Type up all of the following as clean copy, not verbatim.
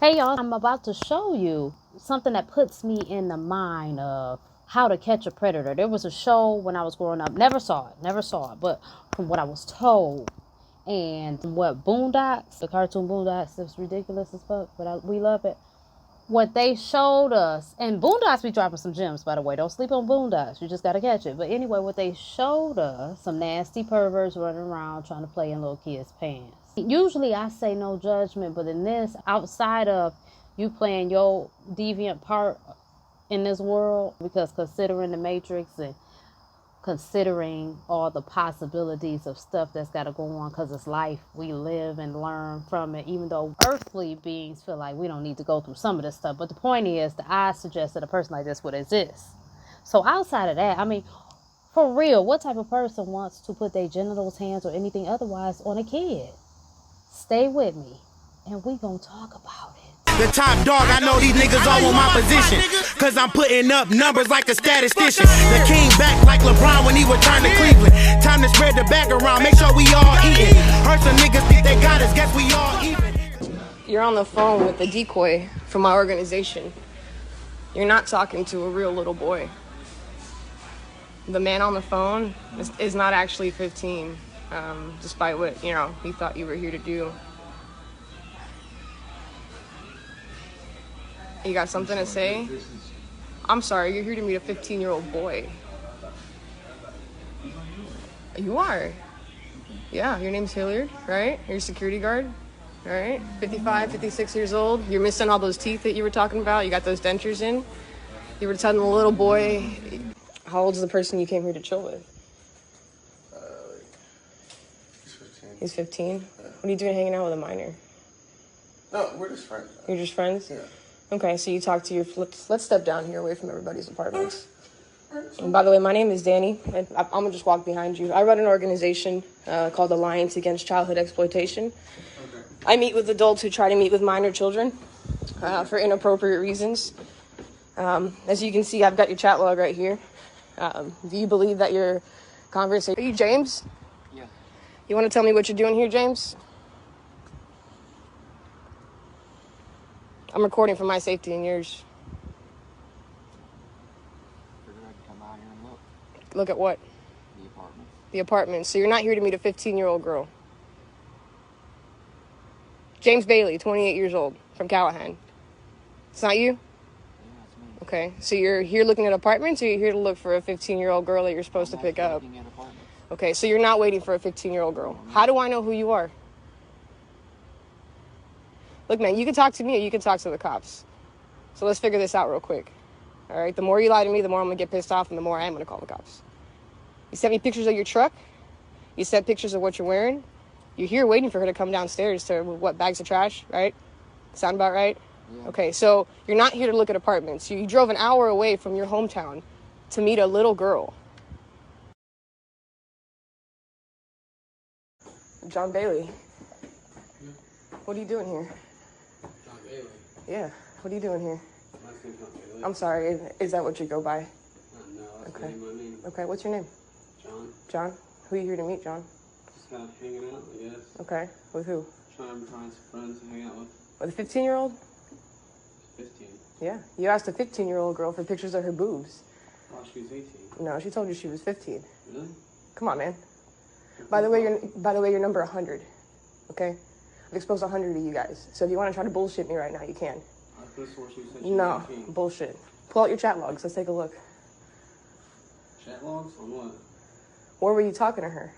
Hey y'all, I'm about to show you something that puts me in the mind of how to catch a predator. There was a show when I was growing up, never saw it, but from what I was told, and what Boondocks, the cartoon Boondocks, it's ridiculous as fuck, but we love it. What they showed us, and Boondocks be dropping some gems, by the way. Don't sleep on Boondocks. You just gotta catch it. But anyway, what they showed us, some nasty perverts running around trying to play in little kids' pants. Usually I say no judgment, but in this, outside of you playing your deviant part in this world, because considering the Matrix and considering all the possibilities of stuff that's got to go on, because it's life, we live and learn from it, even though earthly beings feel like we don't need to go through some of this stuff. But the point is, the I suggest that a person like this would exist. So outside of that, I mean, for real, what type of person wants to put their genitals, hands, or anything otherwise on a kid? Stay with me, and we gonna talk about it. The top dog, I know these niggas all want my position, cause I'm putting up numbers like a statistician. The king back like LeBron when he returned to Cleveland. Time to spread the bag around, make sure we all eating. Heard some niggas think they got us, guess we all even. You're on the phone with the decoy from my organization. You're not talking to a real little boy. The man on the phone is not actually 15, despite what, he thought you were here to do. You got something to say? I'm sorry, you're here to meet a 15-year-old boy. You are? Yeah, your name's Hilliard, right? You're a security guard, all right? 55, 56 years old. You're missing all those teeth that you were talking about. You got those dentures in. You were telling the little boy. How old is the person you came here to chill with? He's 15. He's 15? What are you doing hanging out with a minor? No, we're just friends. You're just friends? Yeah. Okay, so you talk to your... Let's step down here away from everybody's apartments. And by the way, my name is Danny. I'm going to just walk behind you. I run an organization called Alliance Against Childhood Exploitation. Okay. I meet with adults who try to meet with minor children for inappropriate reasons. As you can see, I've got your chat log right here. Do you believe that your conversation... Are you James? Yeah. You want to tell me what you're doing here, James? I'm recording for my safety and yours. Figured I'd come out here and look. Look at what? The apartment. The apartment. So you're not here to meet a 15-year-old girl. James Bailey, 28 years old, from Callahan. It's not you? Yeah, that's me. Okay. So you're here looking at apartments, or you're here to look for a 15-year-old girl that you're supposed to pick up? Looking at apartments. Okay, so you're not waiting for a 15-year-old girl. How do I know who you are? Look, man, you can talk to me or you can talk to the cops. So let's figure this out real quick. All right? The more you lie to me, the more I'm going to get pissed off and the more I am going to call the cops. You sent me pictures of your truck. You sent pictures of what you're wearing. You're here waiting for her to come downstairs to, what, bags of trash, right? Sound about right? Yeah. Okay, so you're not here to look at apartments. You drove an hour away from your hometown to meet a little girl. John Bailey. Yeah. What are you doing here? John Bailey. Yeah, what are you doing here? My name's John Bailey. I'm sorry, is that what you go by? No, that's Okay. my name. Okay, what's your name? John. John? Who are you here to meet, John? Just kind of hanging out, I guess. Okay, with who? Trying to find some friends to hang out with. With a 15-year-old? 15. Yeah, you asked a 15-year-old girl for pictures of her boobs. Oh, she was 18. No, she told you she was 15. Really? Come on, man. By the way, you're number 100. Okay? I've exposed 100 of you guys. So if you want to try to bullshit me right now, you can. I could have sworn she said she No, was 18. bullshit. Pull out your chat logs. Let's take a look. Chat logs? On what? Where were you talking to her?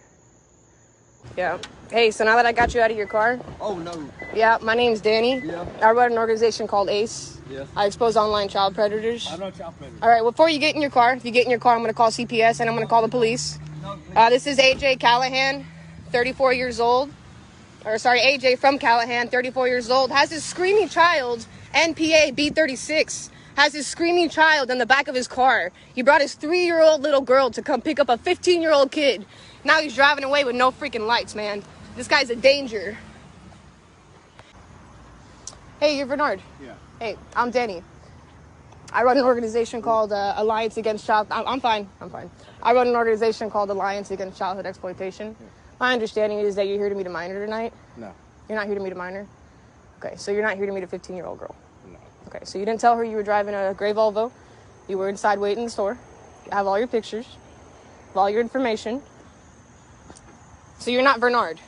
Yeah. Hey, so now that I got you out of your car. Oh, no. Yeah, my name's Danny. Yeah. I run an organization called ACE. Yes. I expose online child predators. I know child predators. All right, well, before you get in your car, if you get in your car, I'm going to call CPS and I'm going to call the police. This is AJ Callahan, 34 years old. AJ from Callahan, 34 years old, has his screaming child, NPA B36, has his screaming child in the back of his car. He brought his 3-year-old little girl to come pick up a 15-year-old kid. Now he's driving away with no freaking lights, man. This guy's a danger. Hey, you're Bernard. Yeah. Hey, I'm Danny. I run an organization called Alliance Against Child... I'm fine. I run an organization called Alliance Against Childhood Exploitation. Yeah. My understanding is that you're here to meet a minor tonight. No. You're not here to meet a minor? Okay, so you're not here to meet a 15-year-old girl? No. Okay, so you didn't tell her you were driving a gray Volvo. You were inside waiting in the store. You have all your pictures, all your information. So you're not Bernard.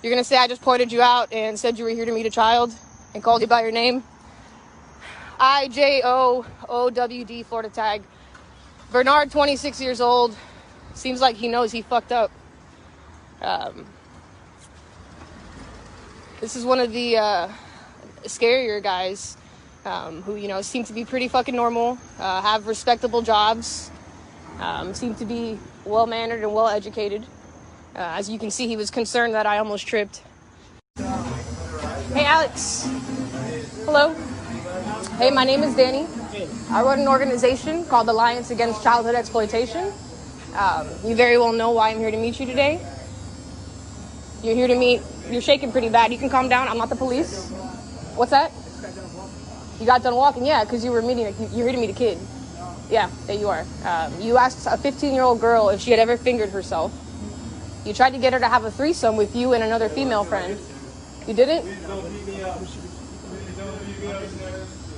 You're going to say I just pointed you out and said you were here to meet a child and called you by your name? IJOOWD, Florida tag. Bernard, 26 years old. Seems like he knows he fucked up. This is one of the scarier guys who, you know, seem to be pretty fucking normal, have respectable jobs, seem to be well-mannered and well-educated. As you can see, he was concerned that I almost tripped. Hey, Alex. Hello. Hey, my name is Danny. I run an organization called Alliance Against Childhood Exploitation. You very well know why I'm here to meet you today. You're here to meet... You're shaking pretty bad. You can calm down. I'm not the police. What's that? You got done walking? Yeah, because you were you're here to meet a kid. Yeah, there you are. You asked a 15-year-old girl if she had ever fingered herself. You tried to get her to have a threesome with you and another female friend. You didn't?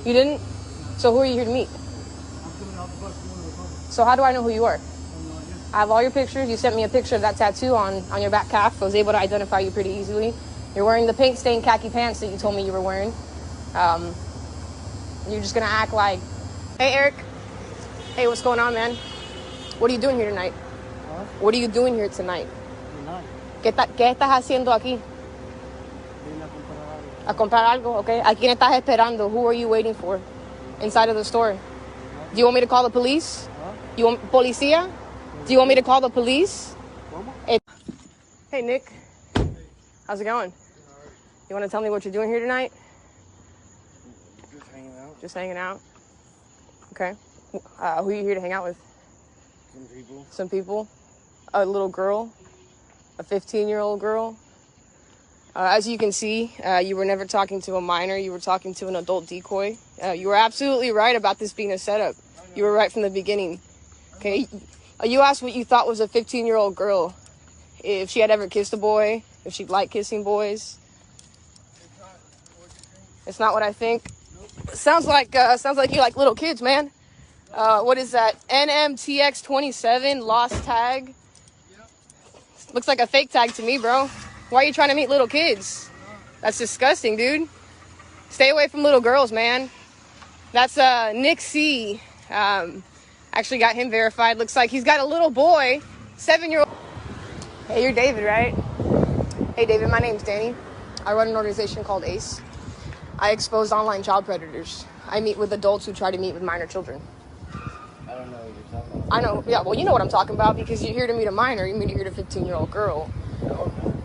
You didn't? So who are you here to meet? So how do I know who you are? I have all your pictures. You sent me a picture of that tattoo on your back calf. I was able to identify you pretty easily. You're wearing the paint-stained khaki pants that you told me you were wearing. You're just gonna act like... Hey, Eric. Hey, what's going on, man? What are you doing here tonight? Huh? What are you doing here tonight? Nada. ¿Qué estás haciendo aquí? Vine A a comprar algo. comprar algo, okay? ¿A quién estás esperando? Who are you waiting for inside of the store? Do you want me to call the police? Huh? You want policía? Do you want me to call the police? ¿Cómo? Hey, Nick. How's it going? You want to tell me what you're doing here tonight? Just hanging out. Just hanging out? Okay. Who are you here to hang out with? Some people. Some people? A little girl? A 15-year-old girl? As you can see, you were never talking to a minor. You were talking to an adult decoy. You were absolutely right about this being a setup. You were right from the beginning. Okay? You asked what you thought was a 15-year-old girl. If she had ever kissed a boy, if she'd like kissing boys. It's not what I think. Sounds like you like little kids, man. What is that? NMTX27 lost tag. Looks like a fake tag to me, bro. Why are you trying to meet little kids? That's disgusting, dude. Stay away from little girls, man. That's Nick C. Actually got him verified. Looks like he's got a little boy, 7-year-old. Hey, you're David, right? Hey, David, my name's Danny. I run an organization called ACE. I expose online child predators. I meet with adults who try to meet with minor children. I don't know what you're talking about. I know, yeah, well, you know what I'm talking about because you're here to meet a minor. You're here to 15-year-old girl.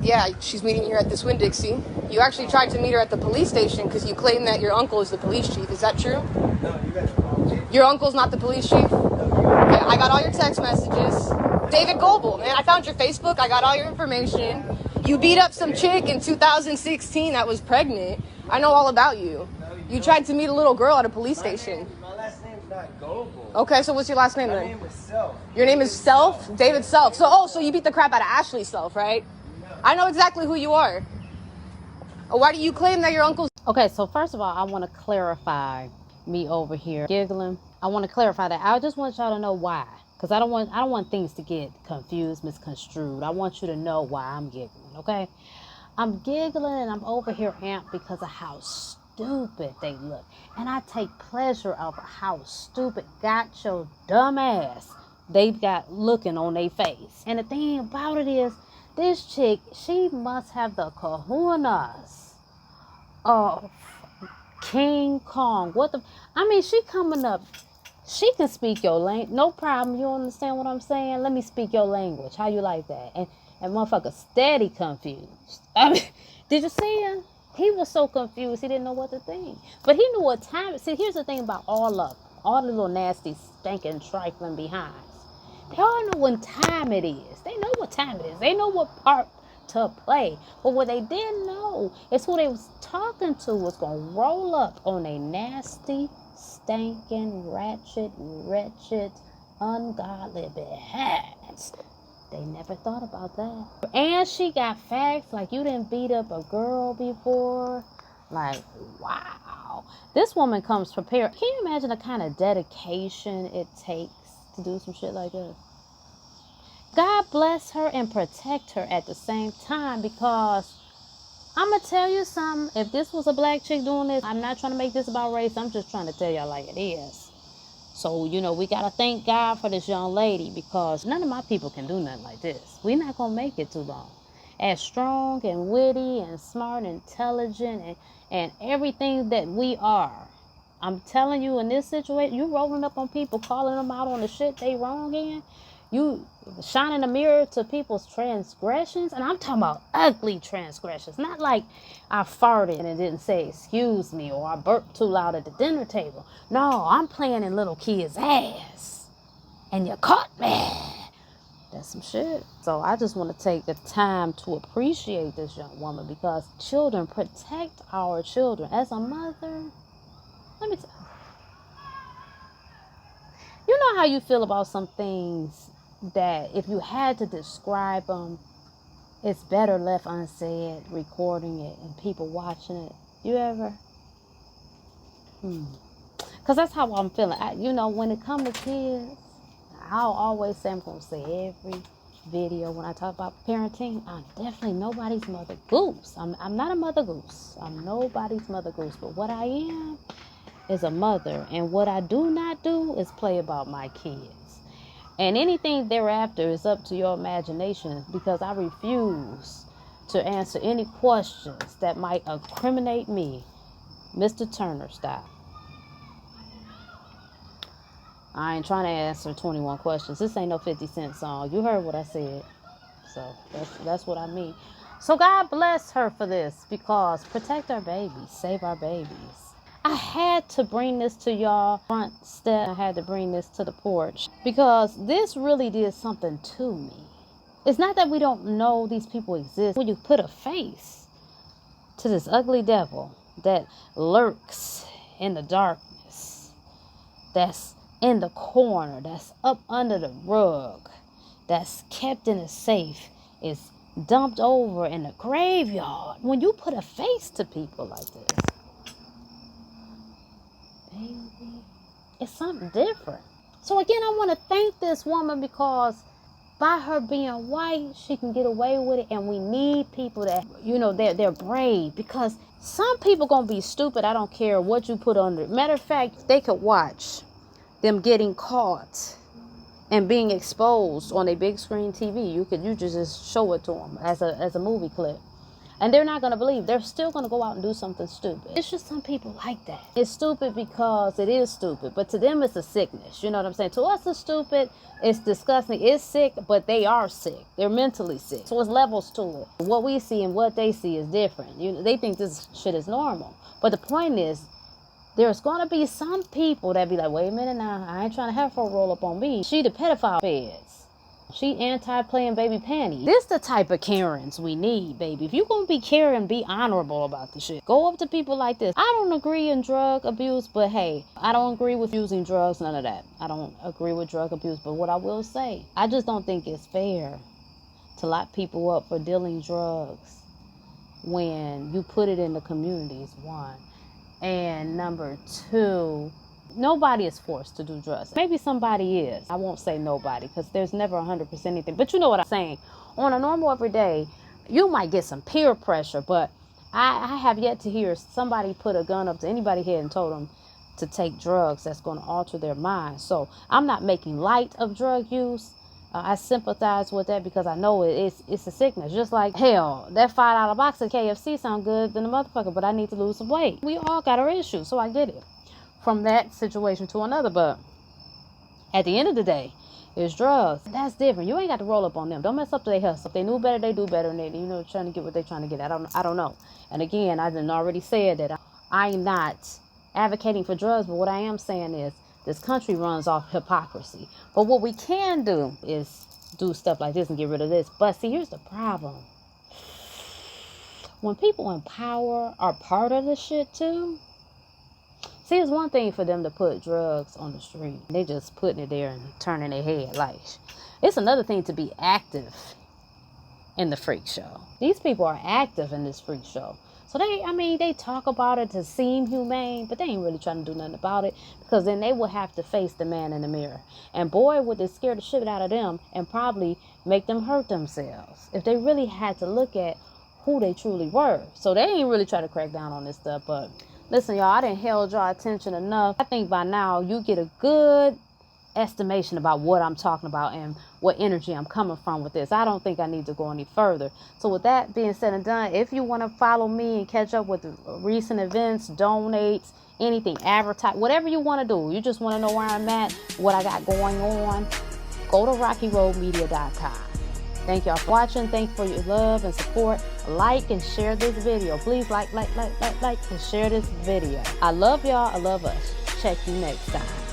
Yeah, she's meeting you at this Winn-Dixie. You actually tried to meet her at the police station because you claim that your uncle is the police chief. Is that true? No, you guys are wrong. Your uncle's not the police chief? Okay, I got all your text messages. David Goebel, man. I found your Facebook. I got all your information. You beat up some chick in 2016 that was pregnant. I know all about you. You tried to meet a little girl at a police station. My last name's not Goebel. Okay, so what's your last name My then? name is Self. Your name is Self? David Self. So you beat the crap out of Ashley Self, right? I know exactly who you are. Why do you claim that your uncle's... Okay, so first of all, I want to clarify me over here giggling. I want to clarify that. I just want y'all to know why. Because I don't want things to get confused, misconstrued. I want you to know why I'm giggling, okay? I'm giggling and I'm over here amped because of how stupid they look. And I take pleasure of how stupid got your dumb ass they've got looking on their face. And the thing about it is, this chick, she must have the kahunas of King Kong. She coming up. She can speak your language. No problem. You understand what I'm saying? Let me speak your language. How you like that? And motherfucker steady confused. Did you see him? He was so confused. He didn't know what to think. But he knew what time. See, here's the thing about all the little nasty, stinking, trifling behinds. They all know what time it is. They know what time it is. They know what part to play. But what they didn't know is who they was talking to was going to roll up on a nasty, stinking, ratchet, wretched, ungodly behinds. They never thought about that. And she got facts like you didn't beat up a girl before. Like, wow. This woman comes prepared. Can you imagine the kind of dedication it takes to do some shit like this? God bless her and protect her at the same time, because I'm going to tell you something. If this was a black chick doing this, I'm not trying to make this about race. I'm just trying to tell y'all like it is. So, you know, we got to thank God for this young lady, because none of my people can do nothing like this. We're not going to make it too long. As strong and witty and smart and intelligent and everything that we are, I'm telling you, in this situation, you rolling up on people, calling them out on the shit they wrong in. You shining a mirror to people's transgressions. And I'm talking about ugly transgressions. Not like I farted and it didn't say excuse me, or I burped too loud at the dinner table. No, I'm playing in little kids' ass. And you caught me. That's some shit. So I just want to take the time to appreciate this young woman, because children, protect our children. As a mother, let me tell you. You know how you feel about some things that if you had to describe them, it's better left unsaid, recording it and people watching it. You ever? Because that's how I'm feeling. You know, when it comes to kids, I'll always say, I'm going to say every video when I talk about parenting, I'm definitely nobody's mother goose. I'm not a mother goose. I'm nobody's mother goose. But what I am is a mother. And what I do not do is play about my kids. And anything thereafter is up to your imagination, because I refuse to answer any questions that might incriminate me, Mr. Turner style. I ain't trying to answer 21 questions. This ain't no 50 Cent song. You heard what I said. So that's what I mean. So God bless her for this, because protect our babies, save our babies. I had to bring this to y'all front step. I had to bring this to the porch, because this really did something to me. It's not that we don't know these people exist. When you put a face to this ugly devil that lurks in the darkness, that's in the corner, that's up under the rug, that's kept in a safe, is dumped over in the graveyard. When you put a face to people like this, baby, it's something different. So again, I want to thank this woman, because by her being white, she can get away with it. And we need people that, you know, they're brave, because some people gonna be stupid. I don't care what you put under. Matter of fact, they could watch them getting caught and being exposed on a big screen TV. You just show it to them as a movie clip, and they're not gonna believe. They're still gonna go out and do something stupid. It's just some people like that. It's stupid because it is stupid, but to them it's a sickness. You know what I'm saying? To us it's stupid, it's disgusting, it's sick, but they are sick. They're mentally sick. So it's levels to it. What we see and what they see is different. They think this shit is normal, but the point is, there's going to be some people that be like, wait a minute now, I ain't trying to have her roll up on me. She the pedophile feds. She anti-playing baby panties. This the type of Karens we need, baby. If you going to be Karen, be honorable about the shit. Go up to people like this. I don't agree in drug abuse, but hey, I don't agree with using drugs, none of that. I don't agree with drug abuse, but what I will say, I just don't think it's fair to lock people up for dealing drugs when you put it in the communities, one. And number two, nobody is forced to do drugs. Maybe somebody is. I won't say nobody, because there's never 100% anything. But you know what I'm saying. On a normal everyday, you might get some peer pressure, but I have yet to hear somebody put a gun up to anybody's head and told them to take drugs that's going to alter their mind. So I'm not making light of drug use. I sympathize with that, because I know it's a sickness. Just like, hell, that $5 box of KFC sound good than a motherfucker, but I need to lose some weight. We all got our issues, so I get it. From that situation to another, but at the end of the day, it's drugs. That's different. You ain't got to roll up on them. Don't mess up their hustle. If they knew better, they do better, and they, trying to get what they're trying to get. I don't know. And again, I done already said that I'm not advocating for drugs, but what I am saying is, this country runs off hypocrisy. But what we can do is do stuff like this and get rid of this. But see, here's the problem. When people in power are part of the shit too, see, it's one thing for them to put drugs on the street. They just putting it there and turning their head. Like, it's another thing to be active in the freak show. These people are active in this freak show. So they talk about it to seem humane, but they ain't really trying to do nothing about it, because then they will have to face the man in the mirror. And boy, would it scare the shit out of them and probably make them hurt themselves if they really had to look at who they truly were. So they ain't really trying to crack down on this stuff. But listen, y'all, I didn't held y'all attention enough. I think by now you get a good estimation about what I'm talking about and what energy I'm coming from with this. I don't think I need to go any further. So with that being said and done, if you want to follow me and catch up with the recent events, donates, anything, advertise, whatever you want to do, you just want to know where I'm at, what I got going on, go to Rockyroadmedia.com. Thank y'all for watching. Thank you for your love and support. Like and share this video. Please like and share this video. I love y'all. I love us. Check you next time.